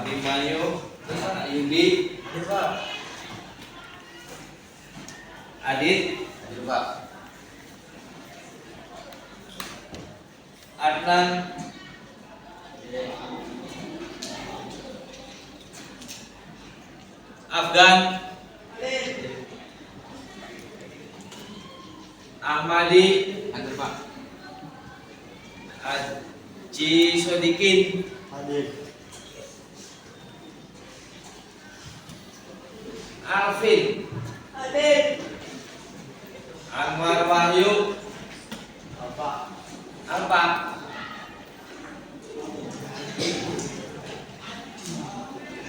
Abimanyu, Yudi, Adit, Adnan, Afgan, Ahmadi, Haji Sodikin, Alvin, Anwar Wahyu, Alpa,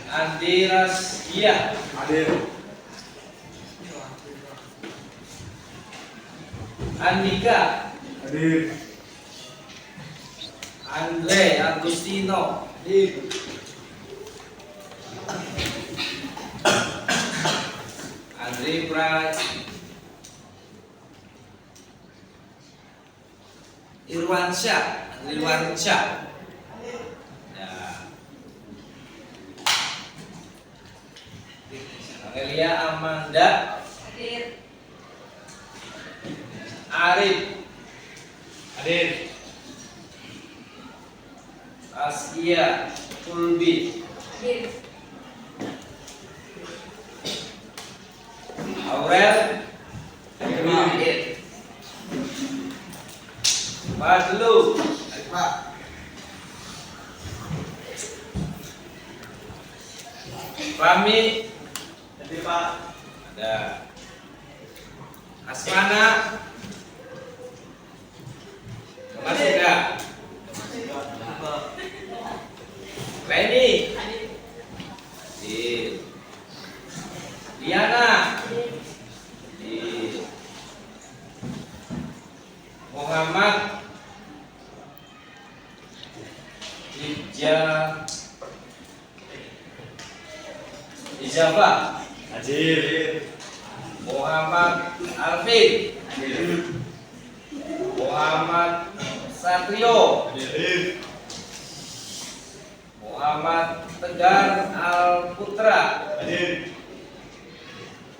Andi Raskia, Andika, Andre Agustino, Andri Irwansyah, ya. Amelia Amanda, Arif, Askia Kulbi, Aurel, Badlu, Fahmi, ada Asmana, masih enggak? Reni, Diana, Muhammad, Ijabah, Muhammad Alvin, Muhammad Satrio, Muhammad Tegar Al Putra,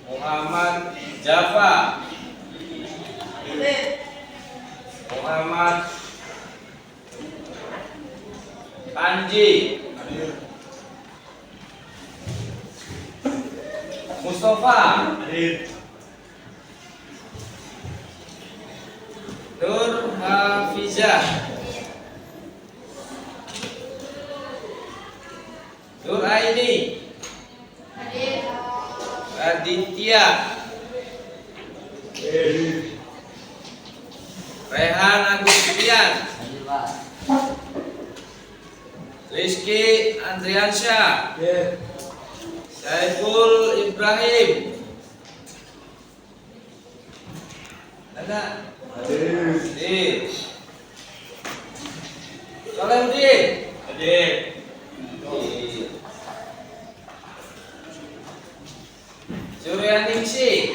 Muhammad Java, Muhammad Panji, Mustafa, Nur Hafizah, Nur Aini, Aditya, Rehan Agustian, Rizky Andriansyah, Saiful Ibrahim, ada Solehudin, Suryaningsi,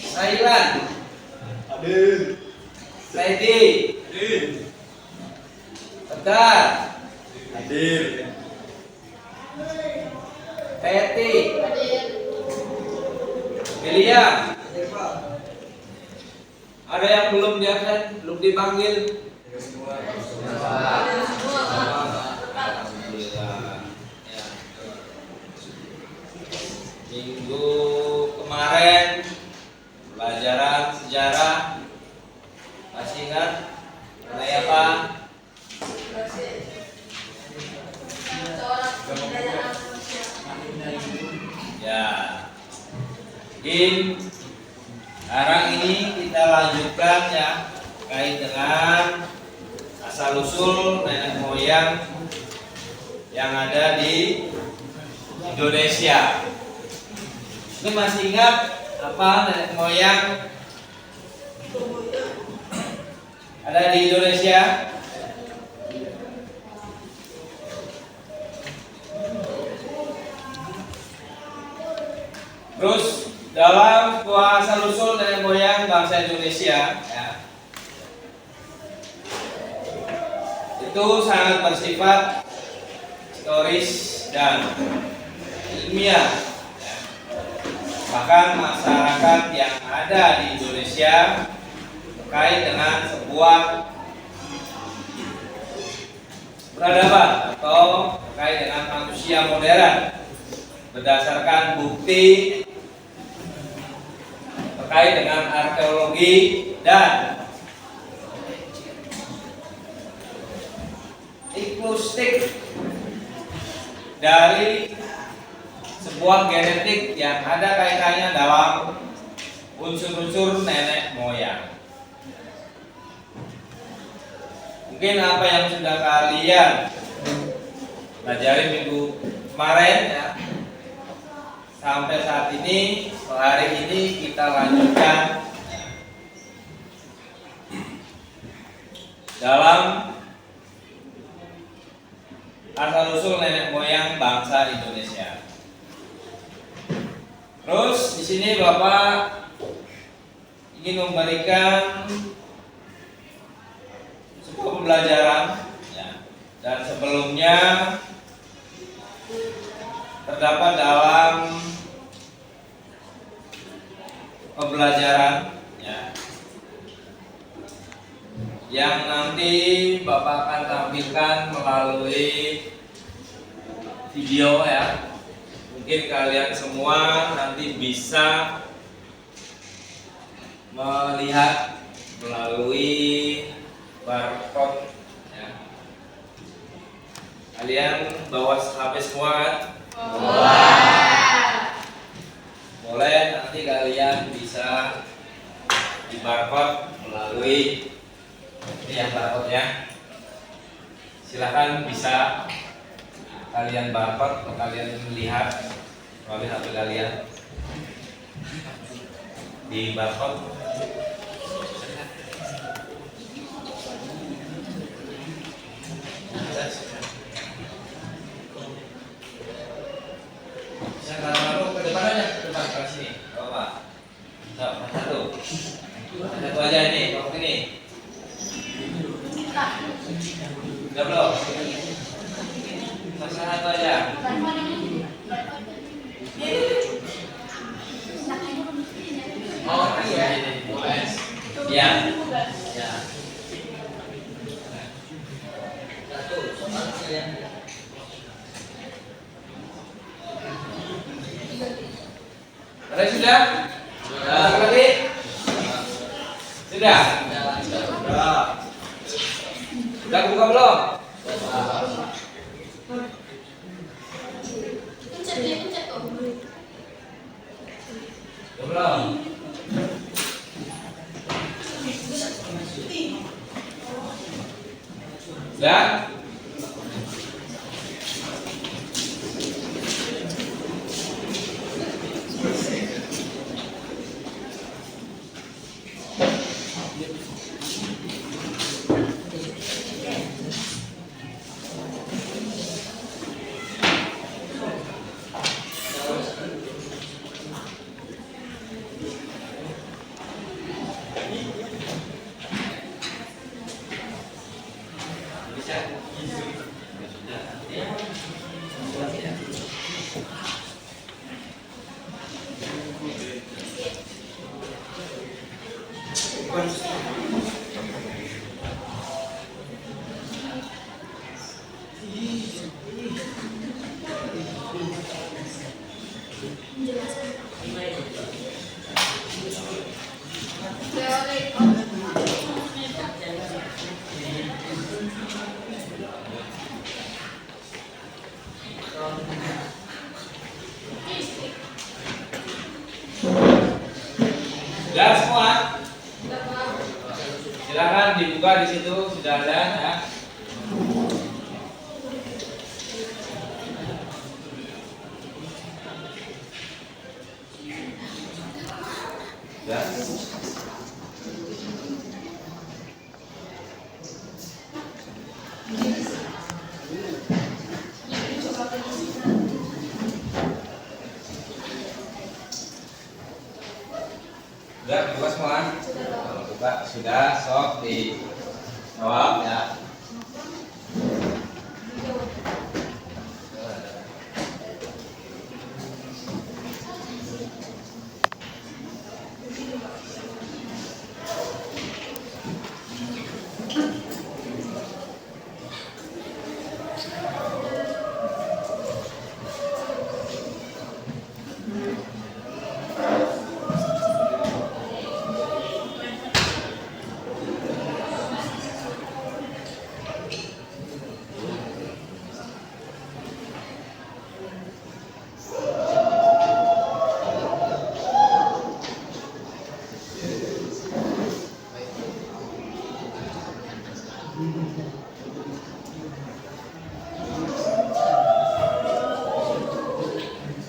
Sailan, Saidi, Tegar, Teti, William. Ada yang belum diangkat, belum dipanggil? Alhamdulillah. Ya. Minggu kemarin pelajaran sejarah masih ingat mengenai apa? Ya. Sekarang ini kita lanjutkan ya kait dengan asal usul nenek moyang yang ada di Indonesia. Ini masih ingat apa nenek moyang ada di Indonesia? Terus dalam asal usul nenek moyang bangsa Indonesia ya, itu sangat bersifat historis dan ilmiah. Bahkan masyarakat yang ada di Indonesia terkait dengan sebuah peradaban atau terkait dengan manusia modern berdasarkan bukti terkait dengan arkeologi dan inklusif dari sebuah genetik yang ada kaitannya dalam unsur-unsur nenek moyang. Mungkin apa yang sudah kalian pelajari minggu kemarin ya, sampai saat ini, hari ini kita lanjutkan dalam asal-usul nenek moyang bangsa Indonesia. Terus di sini Bapak ingin memberikan sebuah pembelajaran ya, dan sebelumnya terdapat dalam pembelajaran ya, yang nanti Bapak akan tampilkan melalui video ya. Mungkin kalian semua nanti bisa melihat melalui barcode ya. Kalian bawa HP semua kan? Boleh, nanti kalian bisa di barcode melalui ini yang barcode-nya. Silahkan bisa kalian barcode atau kalian lihat melalui HP kalian di barcode. Kalau ke depan aja, ke depan ke sini. Coba. Satu. Satu aja ini, kalau ini. Udah belum? Satu aja. Oh iya, boleh. Ya. Ya. Satu, ada sudah? Sudah lagi? Sudah? Sudah. Sudah buka belum? Belum. Sudah? Sudah semua? Silakan dibuka di situ, sudah ada ya. Ya. Sudah buka semua? Buka sudah, sok dijawab ya.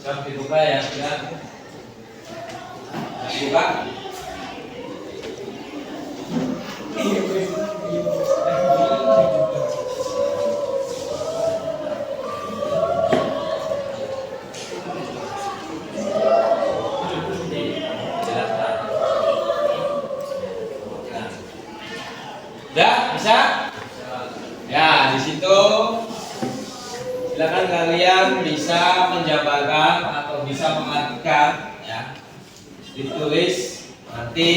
Sok dibuka ya, sudah. Dibuka. Udah, bisa? Ya, di situ silakan kalian bisa menjabarkan atau bisa mengartikan ya. Ditulis nanti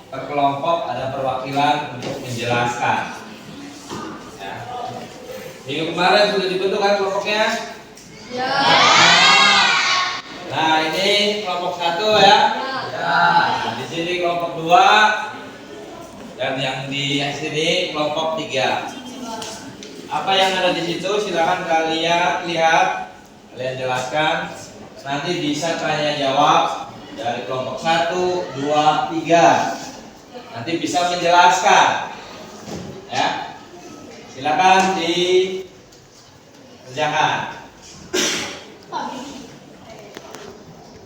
per kelompok ada perwakilan untuk menjelaskan. Ya. Minggu kemarin sudah dibentuk kan kelompoknya? Ya. Nah, ini kelompok 1 ya. Ya. Nah, di sini kelompok 2 dan yang di sini kelompok 3. Apa yang ada di situ silakan kalian lihat, kalian jelaskan. Nanti bisa tanya jawab dari kelompok 1, 2, 3. Nanti bisa menjelaskan. Ya. Silakan dikerjakan.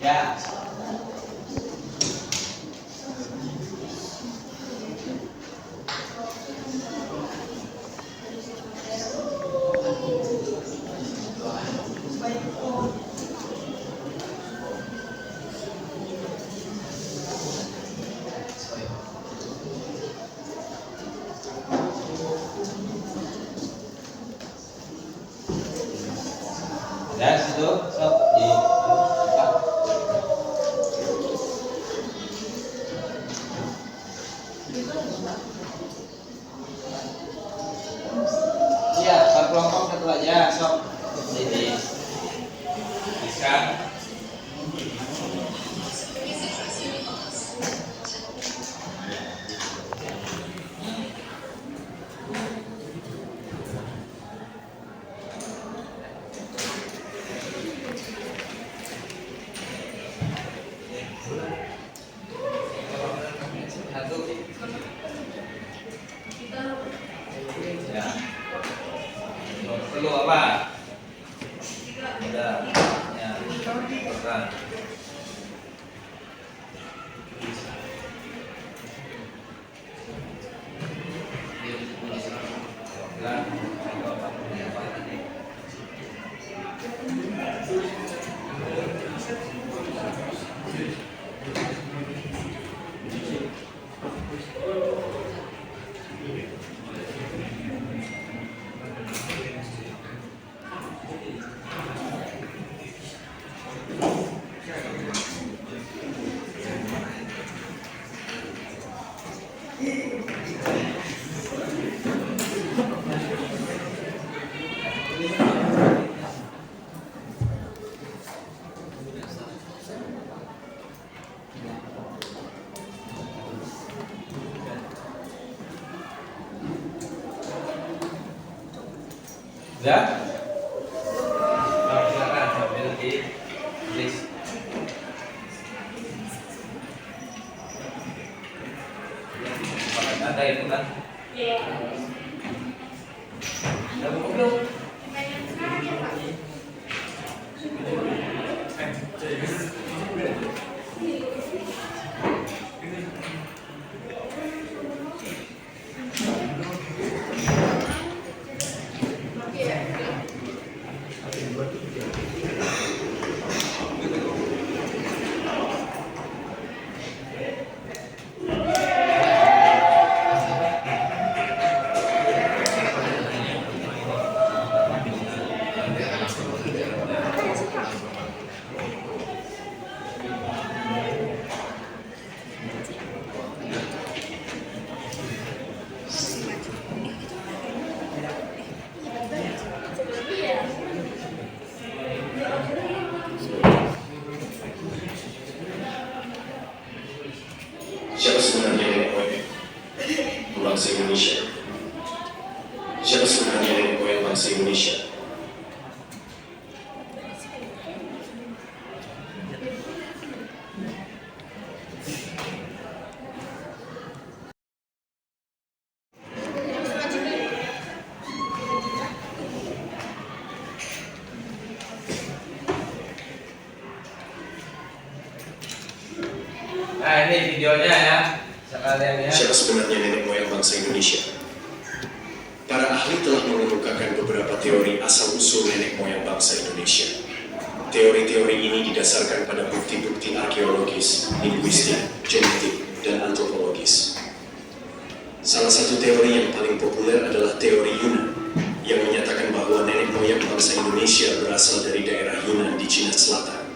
Ya. Ya, situ sok di iya, per kelompok 1 aja sok di bisa. Ya. Perlu apa? Ada. Ya. Bukan. Ya? Nah, silakan sambil ditulis. Ada itu kan? Iya. Ada buku belum? Siapa sebenarnya nenek moyang bangsa Indonesia? Siapa sebenarnya nenek moyang bangsa Indonesia? Nah ini videonya ya, sekalian ya. Siapa sebenarnya nenek moyang bangsa Indonesia? Para ahli telah mengemukakan beberapa teori asal-usul nenek moyang bangsa Indonesia. Teori-teori ini didasarkan pada bukti-bukti arkeologis, linguistik, genetik, dan antropologis. Salah satu teori yang paling populer adalah teori Yunan, yang menyatakan bahwa nenek moyang bangsa Indonesia berasal dari daerah Yunan di Cina Selatan.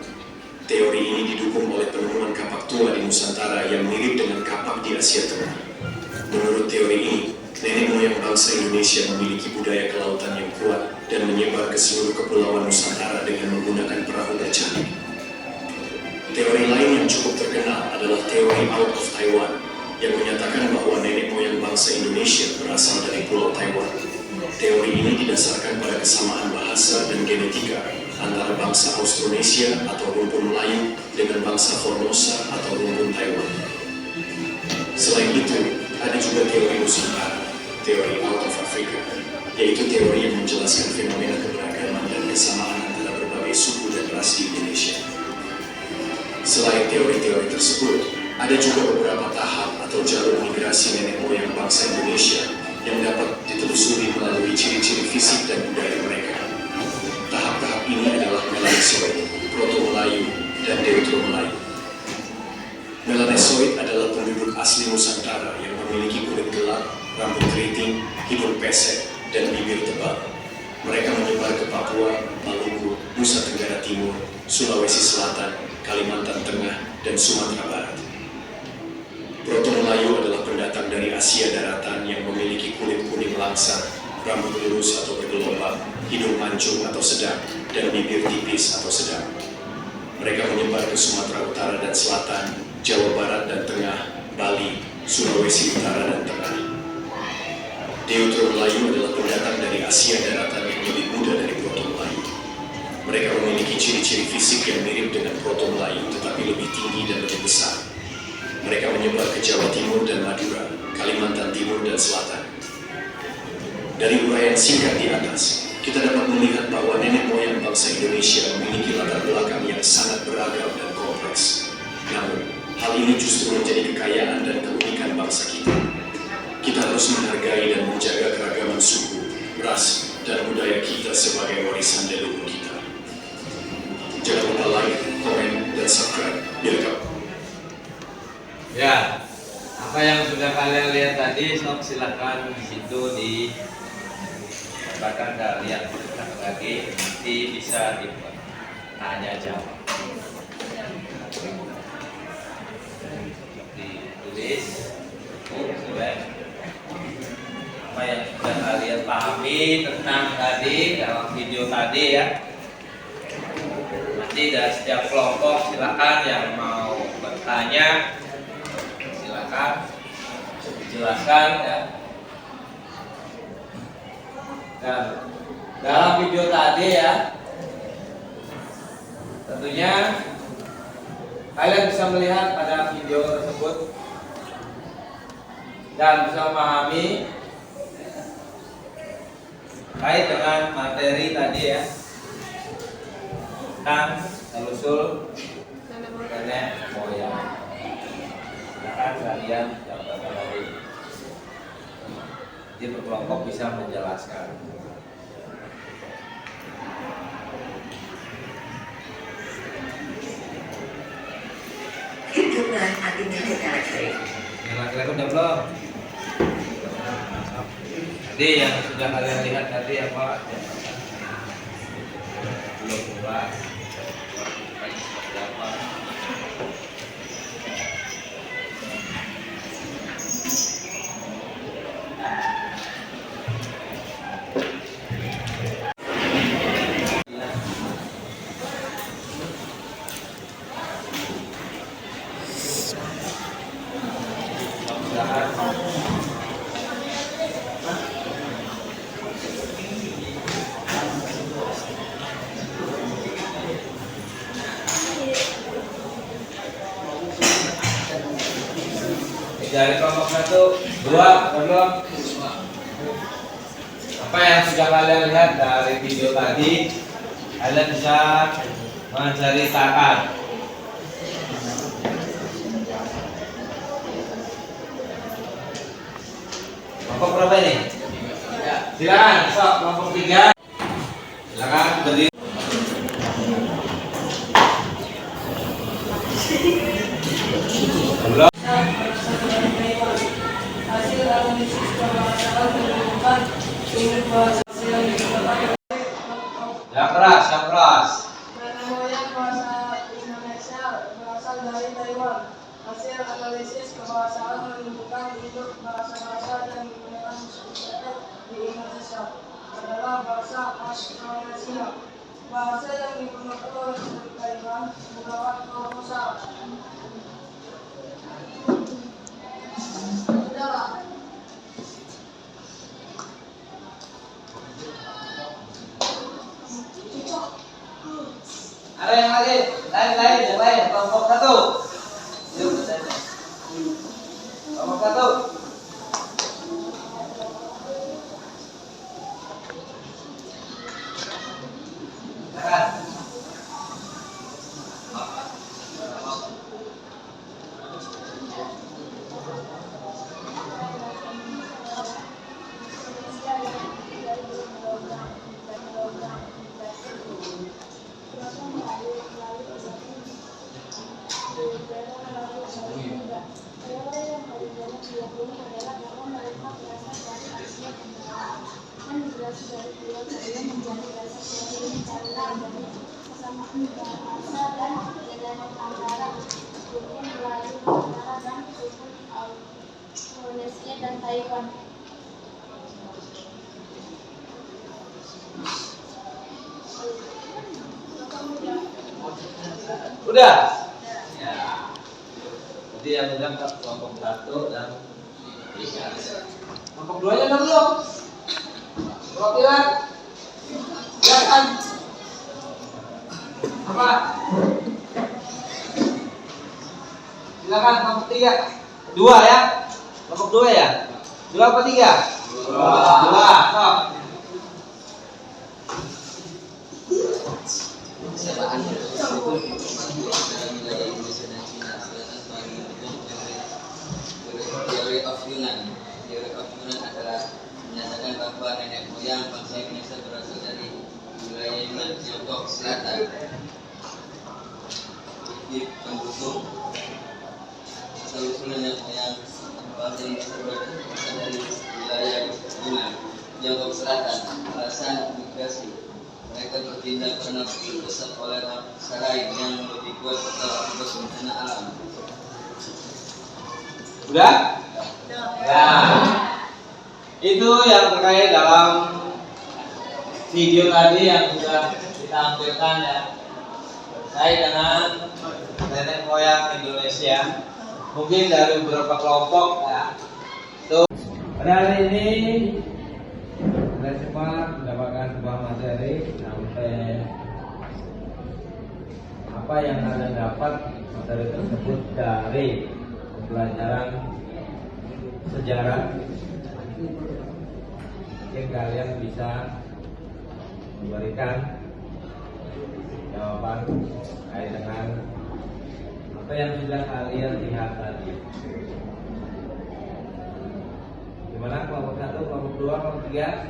Teori ini didukung oleh penemuan kapak tua di Nusantara yang mirip dengan kapak di Asia Tengah. Menurut teori ini, nenek moyang bangsa Indonesia memiliki budaya kelautan yang kuat dan menyebar ke seluruh kepulauan Nusantara dengan menggunakan perahu bercanggih. Teori lain yang cukup terkenal adalah teori Out of Taiwan, yang menyatakan bahwa nenek moyang bangsa Indonesia berasal dari Pulau Taiwan. Teori ini didasarkan pada kesamaan bahasa dan genetika antara bangsa Austronesia atau rumpun Melayu dengan bangsa Formosa atau rumpun Taiwan. Selain itu, ada juga teori Nusantara, teori Out of Africa, yaitu teori yang menjelaskan fenomena keberagaman dan kesamaan antara berbagai suku dan ras di Indonesia. Selain teori-teori tersebut, ada juga beberapa tahap atau jalur migrasi nenek moyang bangsa Indonesia yang dapat ditelusuri melalui ciri-ciri fisik dan budaya mereka. Tahap-tahap ini adalah Melanesoid, Proto-Melayu, dan Deutero-Melayu. Melanesoid adalah penduduk asli Nusantara yang memiliki kulit gelap, rambut keriting, hidung pesek, dan bibir tebal. Mereka menyebar ke Papua, Maluku, Nusa Tenggara Timur, Sulawesi Selatan, Kalimantan Tengah, dan Sumatera Barat. Proto-Melayu adalah pendatang dari Asia Daratan yang memiliki kulit kuning langsat, rambut lurus atau bergelombang, hidung mancung atau sedang, dan bibir tipis atau sedang. Mereka menyebar ke Sumatera Utara dan Selatan, Jawa Barat dan Tengah, Bali, Sulawesi Utara dan Tengah. Deutero-Melayu adalah pendatang dari Asia Daratan yang lebih muda dari Proto-Melayu. Mereka memiliki ciri-ciri fisik yang mirip dengan Proto-Melayu tetapi lebih tinggi dan lebih besar. Mereka menyebar ke Jawa Timur dan Madura, Kalimantan Timur dan Selatan. Dari uraian singkat di atas, kita dapat melihat bahwa nenek moyang bangsa Indonesia memiliki latar belakang yang sangat beragam dan kompleks. Namun, hal ini justru menjadi kekayaan dan keunikan bangsa kita. Kita harus menghargai dan menjaga keragaman suku, ras, dan budaya kita sebagai warisan leluhur kita. Jangan lupa like, komen, dan subscribe. Welcome. Ya, apa yang sudah kalian lihat tadi, sok silakan di situ di bahkan kalian lagi nanti bisa dibuat tanya jawab. Ditulis, apa yang sudah kalian pahami tentang tadi dalam video tadi ya. Nanti dari setiap kelompok silakan yang mau bertanya. Dijelaskan ya. Dan dalam video tadi ya, tentunya kalian bisa melihat pada video tersebut dan bisa memahami kait dengan materi tadi ya tentang telusul nenek moyang. Silakan kalian yang berkali di berkelompok bisa menjelaskan. Laki-laki udah belum? Tadi yang sudah kalian lihat tadi apa? Belum buat. Dari kelompok 1, 2, belum? Apa yang sudah kalian lihat dari video tadi, kalian bisa menceritakan. Kelompok berapa ini? Silakan, sok kelompok 3. Silakan berdiri. Belum. Hasil analisis kebahasaan menunjukkan ini bahasa yang digunakan Yang keras, yang keras. nenek moyang bahasa Indonesia berasal dari Taiwan. Hasil analisis kebahasaan menunjukkan induk bahasa-bahasa yang digunakan masyarakat di Indonesia adalah bahasa Austronesia. Bahasa yang digunakan oleh penduduk Taiwan merupakan Formosa. Ada yang lagi? Yang lain. Kelompok 1. Yuk, kelompok 1. Silakan. Indonesia dan Taiwan. Udah? Ya. Jadi yang udah kelompok 1 dan 3. Kelompok 2-nya udah belum? Perwakilan? Silakan. Apa? Silakan kelompok 3. 2 ya? Kelompok 2 ya? 2 apa 3? 2. Sok. Teori of Yunan adalah menyatakan bahwa nenek moyang bangsa Indonesia berasal dari wilayah Yunan, Tiongkok Selatan. Di pendukung asal usul nenek moyang bangsa Indonesia berasal dari wilayah Yunan, Tiongkok Selatan. Alasan migrasi, mereka berpindah karena terdesak oleh bangsa lain yang lebih kuat atau akibat bencana alam. Udah? Ya. Itu yang terkait dalam video tadi yang sudah ditampilkan ya. Terkait dengan nenek moyang Indonesia. Mungkin dari beberapa kelompok ya. Tuh. Pada hari ini kita semua mendapatkan sebuah materi sampai apa yang Anda dapat materi tersebut dari pelajaran sejarah. Mungkin kalian bisa memberikan jawaban terkait dengan apa yang sudah kalian lihat tadi. Gimana kelompok 1, kelompok 2, kelompok 3?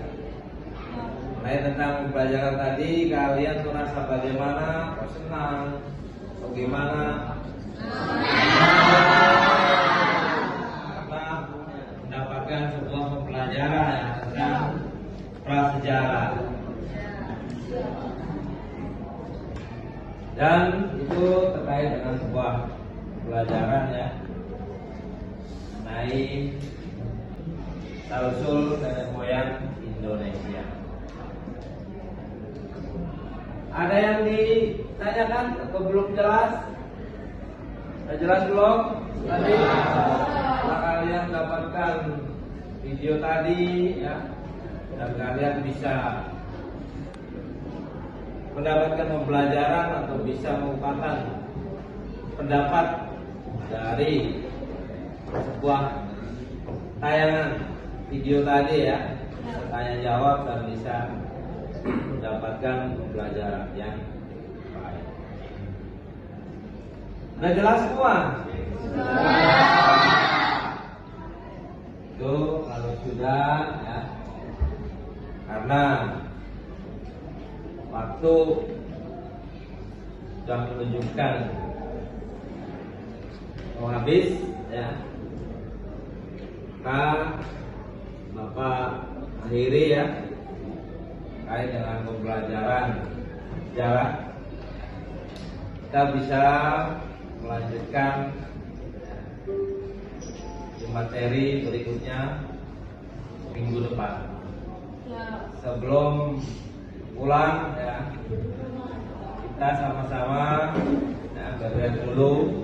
Mengenai tentang pelajaran tadi, kalian merasa bagaimana? Kok senang? Bagaimana? Mendapatkan sebuah pembelajaran yang tentang prasejarah, dan itu terkait dengan sebuah pelajaran ya mengenai asal-usul nenek moyang Indonesia. Ada yang ditanyakan atau belum jelas? Sudah jelas belum? Tadi setelah kalian dapatkan video tadi ya, dan kalian bisa mendapatkan pembelajaran atau bisa mengungkapkan pendapat dari sebuah tayangan video tadi ya, tanya jawab dan bisa mendapatkan pembelajaran yang baik. Sudah jelas semua? Itu kalau sudah ya. Karena waktu sudah menunjukkan mau habis ya. Maka Bapak akhiri ya terkait dengan pembelajaran sejarah. Kita bisa melanjutkan di materi berikutnya minggu depan. Ya. Sebelum pulang ya, kita sama-sama ya, berdoa dulu.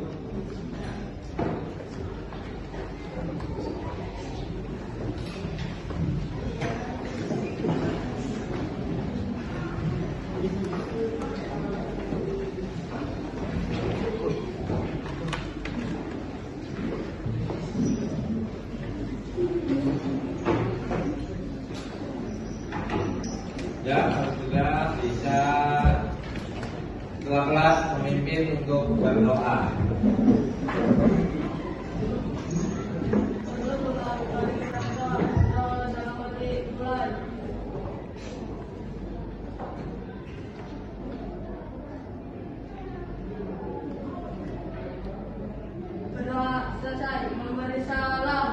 Ya, juga bisa setelah kelas memimpin untuk berdoa. Sebelum melakukan kita dalam hati mulai. Berdoa selesai, memberi salam.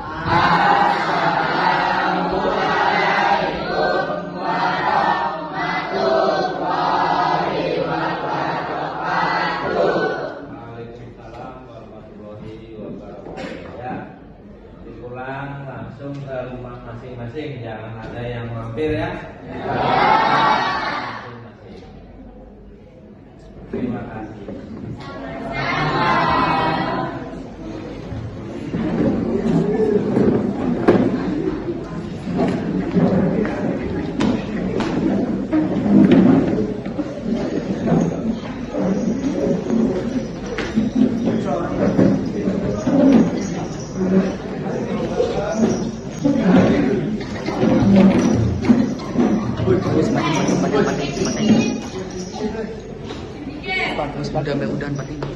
Waalaikumsalam warahmatullahi wabarakatuh. Ya, dipulang langsung ke rumah masing-masing, jangan ada yang mampir ya. Masing-masing. Terima kasih. Udah empat ini.